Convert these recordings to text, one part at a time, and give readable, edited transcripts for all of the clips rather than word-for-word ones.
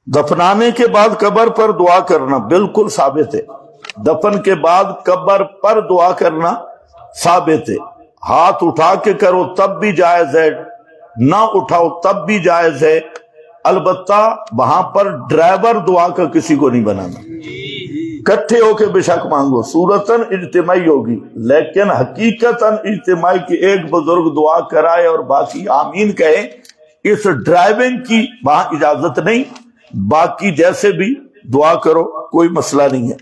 دفنانے کے بعد قبر پر دعا کرنا بالکل ثابت ہے. دفن کے بعد قبر پر دعا کرنا ثابت ہے. ہاتھ اٹھا کے کرو تب بھی جائز ہے، نہ اٹھاؤ تب بھی جائز ہے. البتہ وہاں پر ڈرائیور دعا کا کسی کو نہیں بنانا. کٹھے ہو کے بے شک مانگو، صورتاً اجتماعی ہوگی لیکن حقیقتاً اجتماعی کی ایک بزرگ دعا کرائے اور باقی آمین کہے، اس ڈرائیونگ کی وہاں اجازت نہیں. باقی جیسے بھی دعا کرو کوئی مسئلہ نہیں ہے.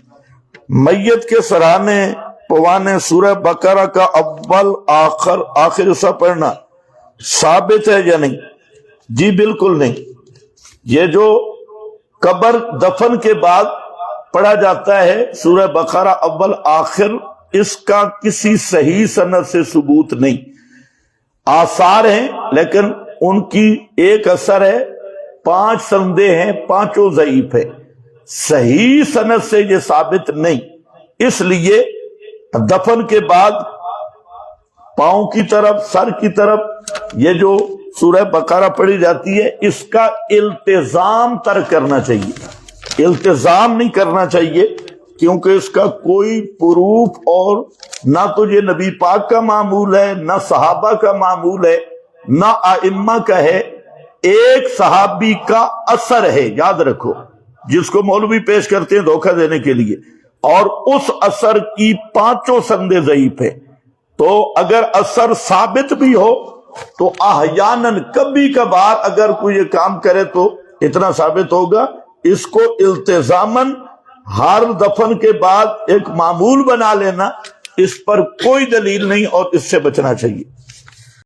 میت کے سرانے پوانے سورہ بقرہ کا اول آخر حصہ پڑھنا ثابت ہے یا نہیں؟ جی بالکل نہیں. یہ جو قبر دفن کے بعد پڑھا جاتا ہے سورہ بقرہ اول آخر، اس کا کسی صحیح سند سے ثبوت نہیں. آثار ہیں لیکن ان کی ایک اثر ہے، 5 سندیں ہیں، 5 ضعیف ہے. صحیح سند سے یہ ثابت نہیں. اس لیے دفن کے بعد پاؤں کی طرف، سر کی طرف یہ جو سورہ بقرہ پڑھی جاتی ہے، اس کا التزام ترک کرنا چاہیے. التزام نہیں کرنا چاہیے کیونکہ اس کا کوئی پروف اور نہ تو یہ نبی پاک کا معمول ہے، نہ صحابہ کا معمول ہے، نہ ائمہ کا ہے. ایک صحابی کا اثر ہے، یاد رکھو، جس کو مولوی پیش کرتے ہیں دھوکہ دینے کے لیے، اور اس اثر کی 5 سندیں ضعیف ہے. تو اگر اثر ثابت بھی ہو تو احیاناً کبھی کبھار اگر کوئی یہ کام کرے تو اتنا ثابت ہوگا. اس کو التزاماً ہر دفن کے بعد ایک معمول بنا لینا، اس پر کوئی دلیل نہیں اور اس سے بچنا چاہیے.